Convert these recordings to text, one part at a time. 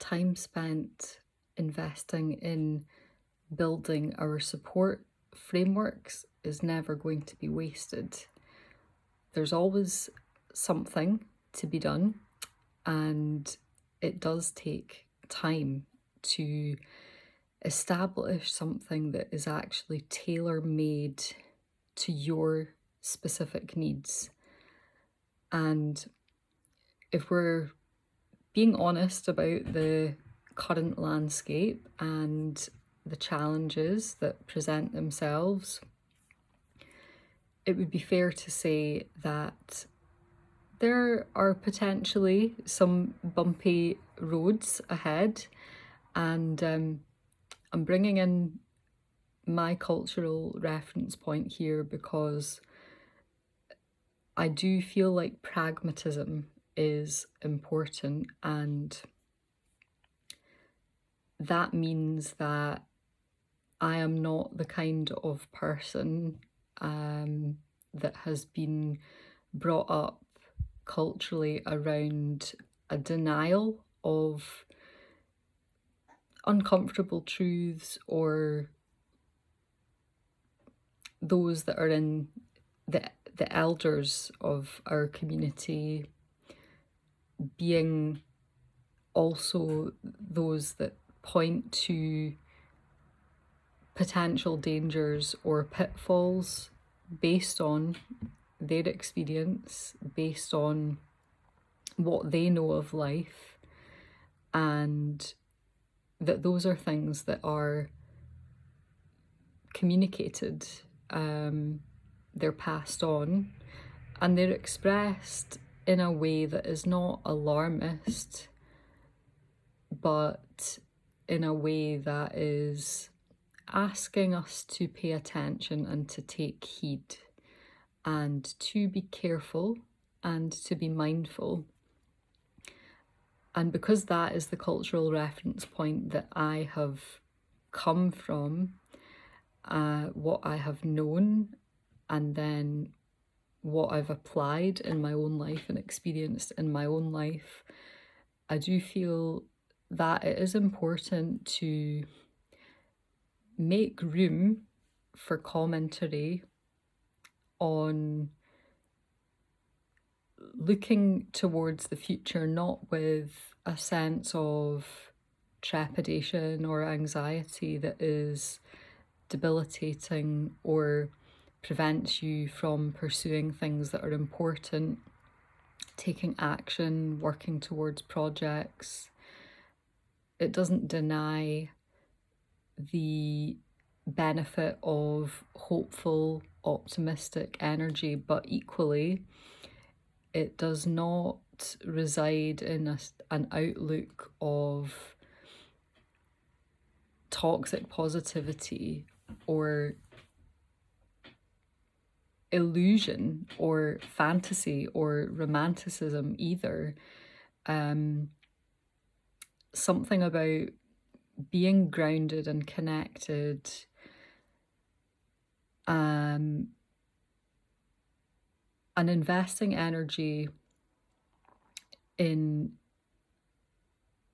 time spent investing in building our support frameworks is never going to be wasted. There's always something to be done, and it does take time to establish something that is actually tailor made to your specific needs. And if we're being honest about the current landscape and the challenges that present themselves, it would be fair to say that there are potentially some bumpy roads ahead, and I'm bringing in my cultural reference point here because I do feel like pragmatism is important, and that means that I am not the kind of person that has been brought up culturally around a denial of uncomfortable truths or those that are in the elders of our community being also those that point to potential dangers or pitfalls based on their experience, based on what they know of life, and that those are things that are communicated, they're passed on, and they're expressed in a way that is not alarmist, but in a way that is asking us to pay attention and to take heed and to be careful and to be mindful. And because that is the cultural reference point that I have come from, what I have known, and then what I've applied in my own life and experienced in my own life, I do feel that it is important to make room for commentary on looking towards the future, not with a sense of trepidation or anxiety that is debilitating or prevents you from pursuing things that are important, taking action, working towards projects. It doesn't deny the benefit of hopeful, optimistic energy, but equally, it does not reside in an outlook of toxic positivity or illusion or fantasy or romanticism either. Something about being grounded and connected, and investing energy in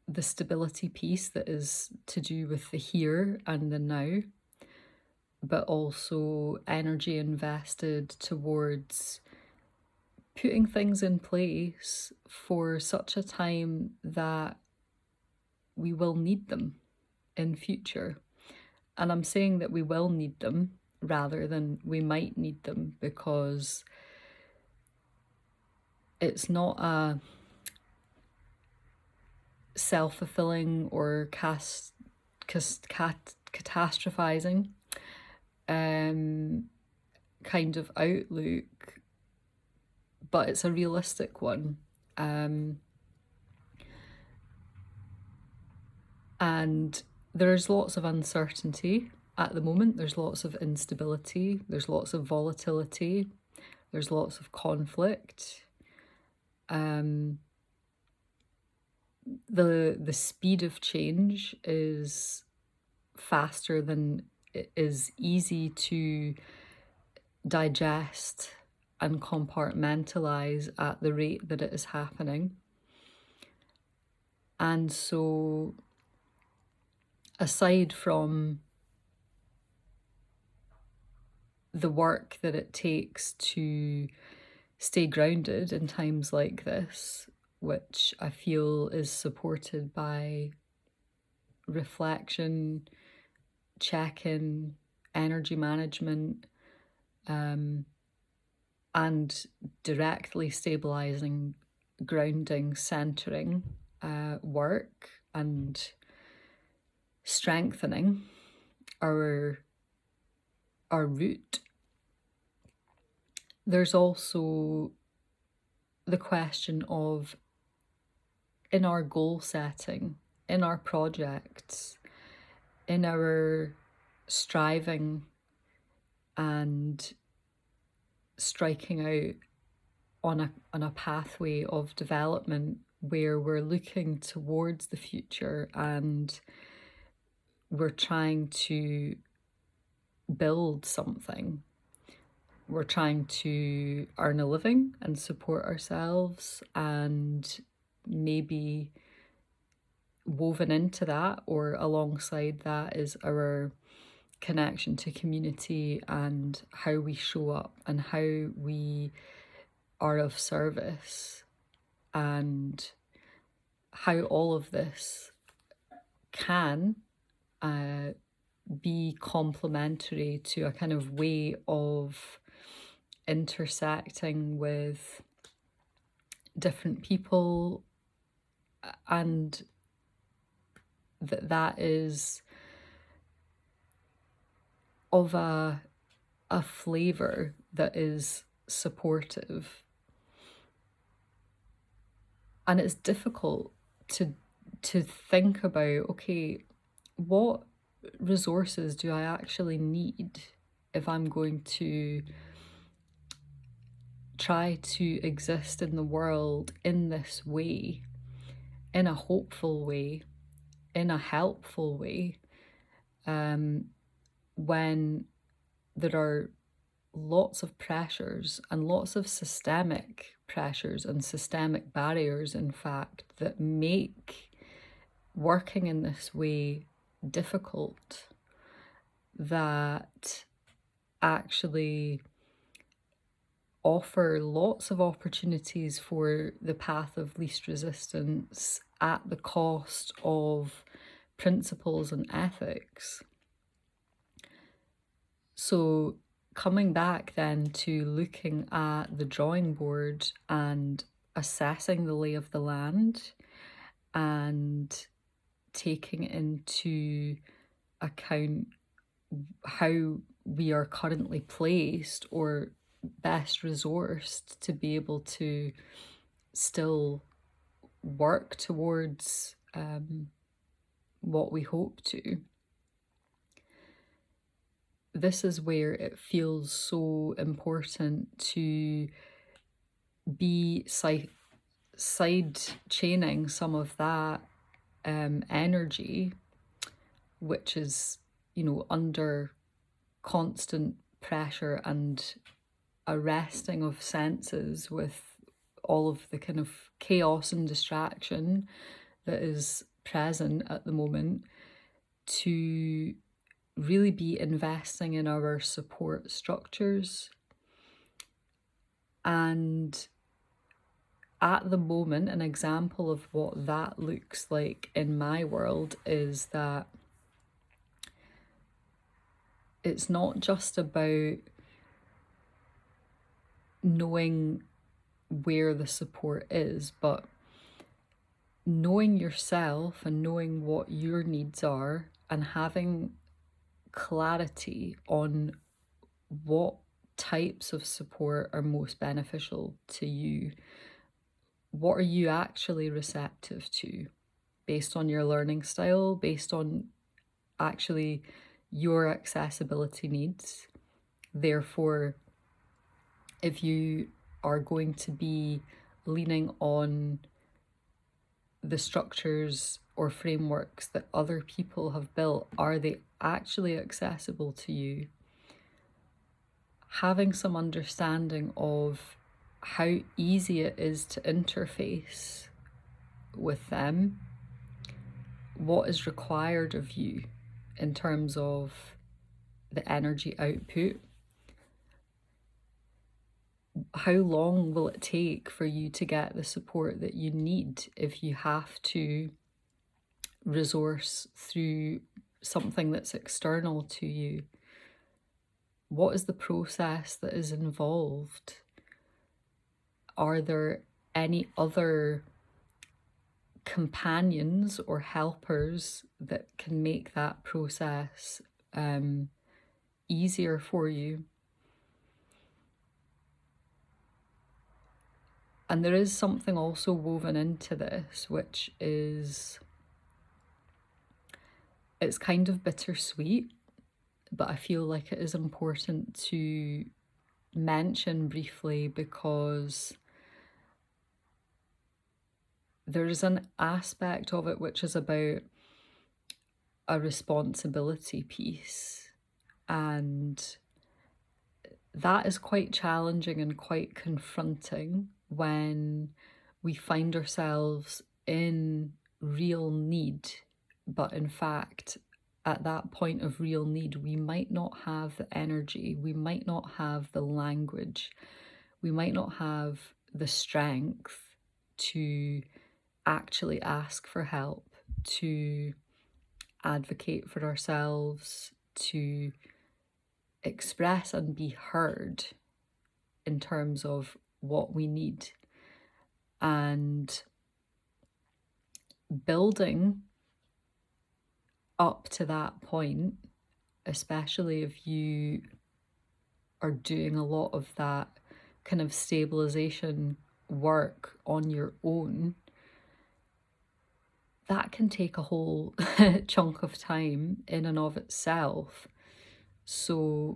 the stability piece that is to do with the here and the now, but also energy invested towards putting things in place for such a time that we will need them in future. And I'm saying that we will need them rather than we might need them, because it's not a self-fulfilling or catastrophizing kind of outlook, but it's a realistic one. And there's lots of uncertainty at the moment. There's lots of instability. There's lots of volatility. There's lots of conflict. The speed of change is faster than it is easy to digest and compartmentalize at the rate that it is happening. And so, aside from the work that it takes to stay grounded in times like this, which I feel is supported by reflection, check-in, energy management, and directly stabilizing, grounding, centering work and strengthening our root. There's also the question of, in our goal setting, in our projects, in our striving and striking out on a pathway of development where we're looking towards the future and we're trying to build something. We're trying to earn a living and support ourselves, and maybe woven into that or alongside that is our connection to community and how we show up and how we are of service, and how all of this can be complementary to a kind of way of intersecting with different people, and that is of a flavor that is supportive. And it's difficult to think about, okay, what resources do I actually need if I'm going to try to exist in the world in this way, in a hopeful way, in a helpful way, when there are lots of pressures and lots of systemic pressures and systemic barriers, in fact, that make working in this way difficult, that actually offer lots of opportunities for the path of least resistance at the cost of principles and ethics. So coming back then to looking at the drawing board and assessing the lay of the land and taking into account how we are currently placed or best resourced to be able to still work towards what we hope to. This is where it feels so important to be side chaining some of that energy, which is, under constant pressure and arresting of senses with all of the kind of chaos and distraction that is present at the moment, to really be investing in our support structures. And at the moment, an example of what that looks like in my world is that it's not just about knowing where the support is, but knowing yourself and knowing what your needs are and having clarity on what types of support are most beneficial to you. What are you actually receptive to based on your learning style, based on actually your accessibility needs? Therefore, if you are going to be leaning on the structures or frameworks that other people have built, are they actually accessible to you? Having some understanding of how easy it is to interface with them what is required of you in terms of the energy output. How long will it take for you to get the support that you need if you have to resource through something that's external to you? What is the process that is involved? Are there any other companions or helpers that can make that process easier for you? And there is something also woven into this, which is, it's kind of bittersweet, but I feel like it is important to mention briefly because there's an aspect of it which is about a responsibility piece, and that is quite challenging and quite confronting when we find ourselves in real need, but in fact, at that point of real need, we might not have the energy, we might not have the language, we might not have the strength to actually ask for help, to advocate for ourselves, to express and be heard in terms of what we need. And building up to that point, especially if you are doing a lot of that kind of stabilization work on your own, that can take a whole chunk of time in and of itself. So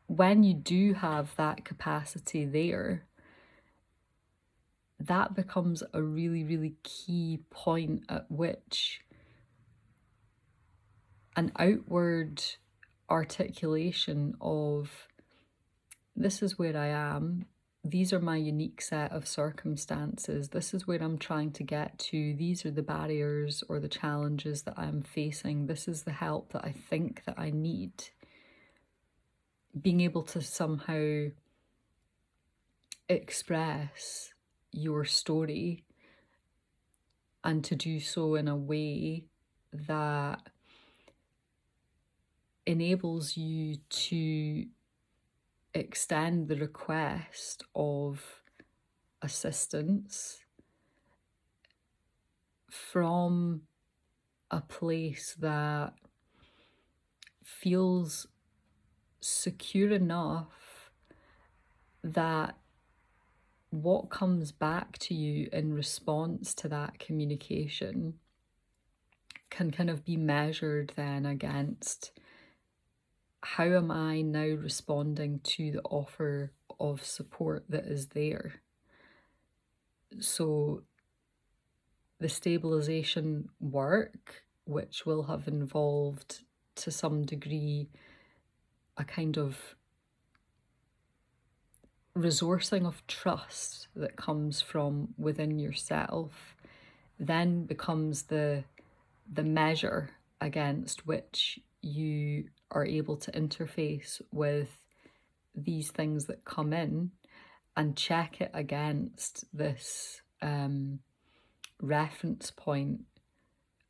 when you do have that capacity there, that becomes a really, really key point at which an outward articulation of, this is where I am, these are my unique set of circumstances, this is where I'm trying to get to, these are the barriers or the challenges that I'm facing, this is the help that I think that I need. Being able to somehow express your story and to do so in a way that enables you to extend the request of assistance from a place that feels secure enough that what comes back to you in response to that communication can kind of be measured then against, how am I now responding to the offer of support that is there? So the stabilization work, which will have involved to some degree a kind of resourcing of trust that comes from within yourself, then becomes the measure against which you are able to interface with these things that come in and check it against this reference point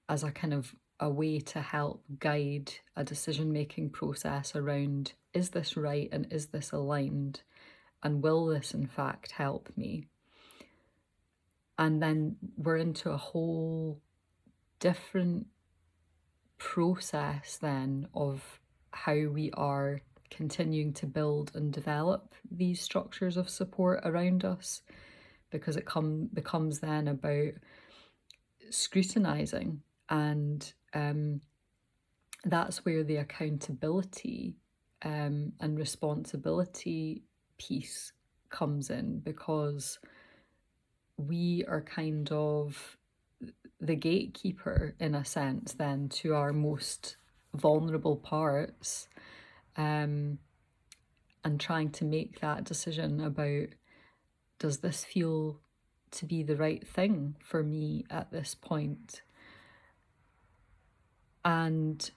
as a kind of a way to help guide a decision-making process around, is this right and is this aligned? And will this in fact help me? And then we're into a whole different process then of how we are continuing to build and develop these structures of support around us, because it becomes then about scrutinizing, and that's where the accountability and responsibility piece comes in, because we are kind of the gatekeeper in a sense then to our most vulnerable parts, and trying to make that decision about, does this feel to be the right thing for me at this point. And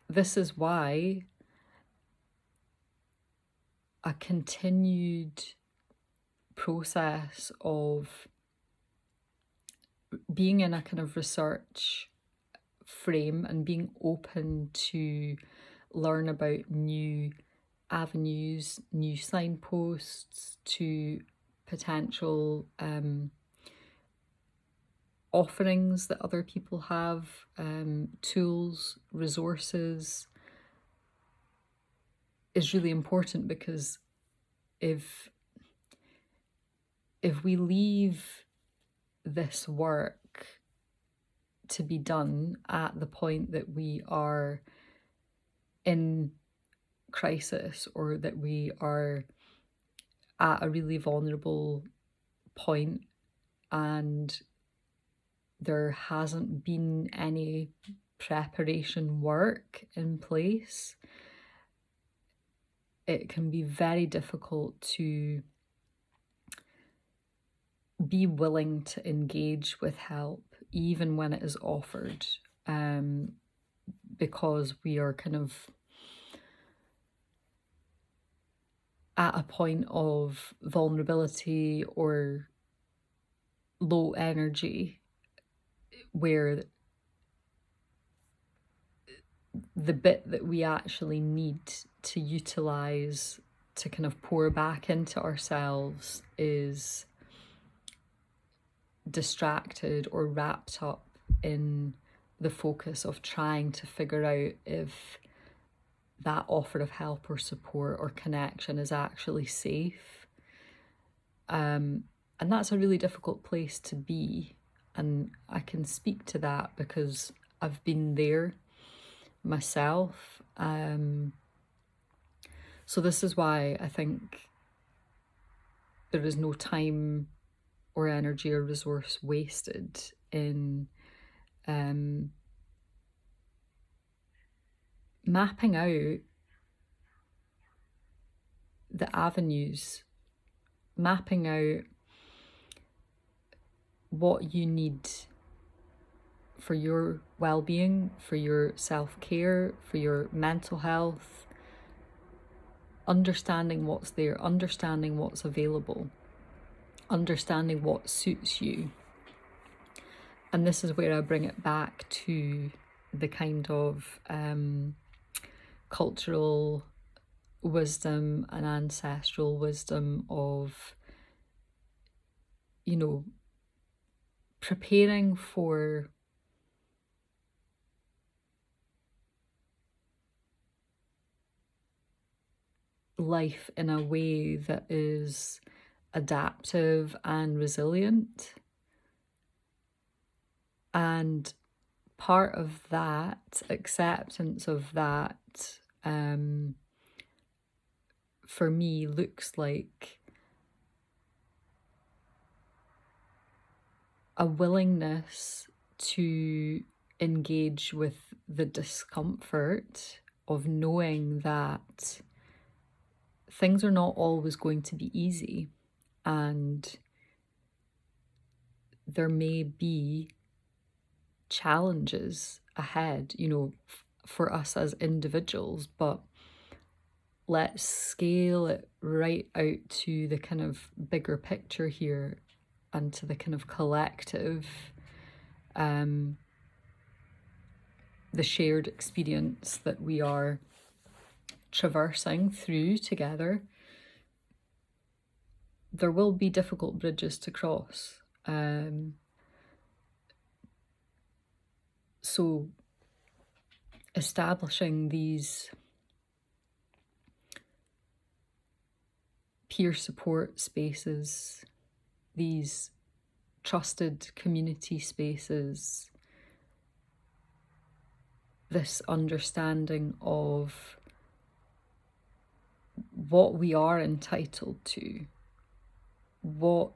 this is why a continued process of being in a kind of research frame and being open to learn about new avenues, new signposts, to potential offerings that other people have, tools, resources, is really important, because if we leave this work to be done at the point that we are in crisis, or that we are at a really vulnerable point and there hasn't been any preparation work in place, it can be very difficult to be willing to engage with help, even when it is offered, because we are kind of at a point of vulnerability or low energy, where the bit that we actually need to utilize to kind of pour back into ourselves is distracted or wrapped up in the focus of trying to figure out if that offer of help or support or connection is actually safe. And that's a really difficult place to be. And I can speak to that because I've been there myself. So this is why I think there is no time or energy or resource wasted in mapping out the avenues, mapping out what you need for your well-being, for your self-care, for your mental health, understanding what's there, understanding what's available, understanding what suits you. And this is where I bring it back to the kind of cultural wisdom and ancestral wisdom of, preparing for life in a way that is adaptive and resilient. And part of that, acceptance of that, for me, looks like a willingness to engage with the discomfort of knowing that things are not always going to be easy, and there may be challenges ahead, for us as individuals, but let's scale it right out to the kind of bigger picture here and to the kind of collective, the shared experience that we are traversing through together. There will be difficult bridges to cross. So establishing these peer support spaces, these trusted community spaces, this understanding of what we are entitled to, what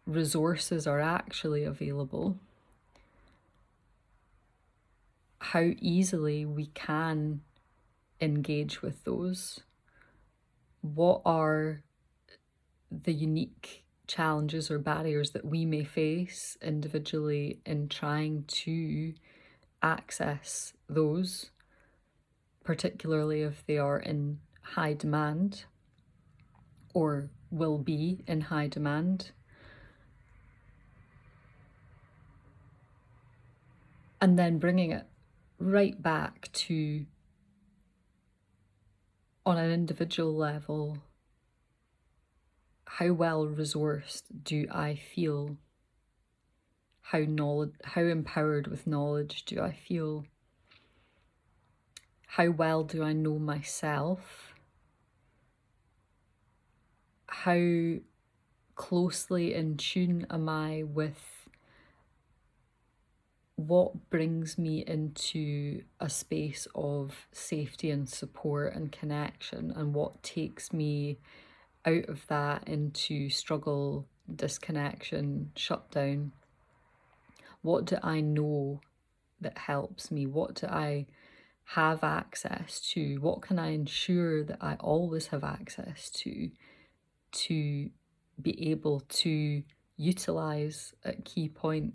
resources are actually available, how easily we can engage with those, what are the unique challenges or barriers that we may face individually in trying to access those, particularly if they are in high demand or will be in high demand. And then bringing it right back to, on an individual level, how well resourced do I feel? How empowered with knowledge do I feel? How well do I know myself? How closely in tune am I with what brings me into a space of safety and support and connection, and what takes me out of that into struggle, disconnection, shutdown? What do I know that helps me? What do I have access to? What can I ensure that I always have access to be able to utilize at key points?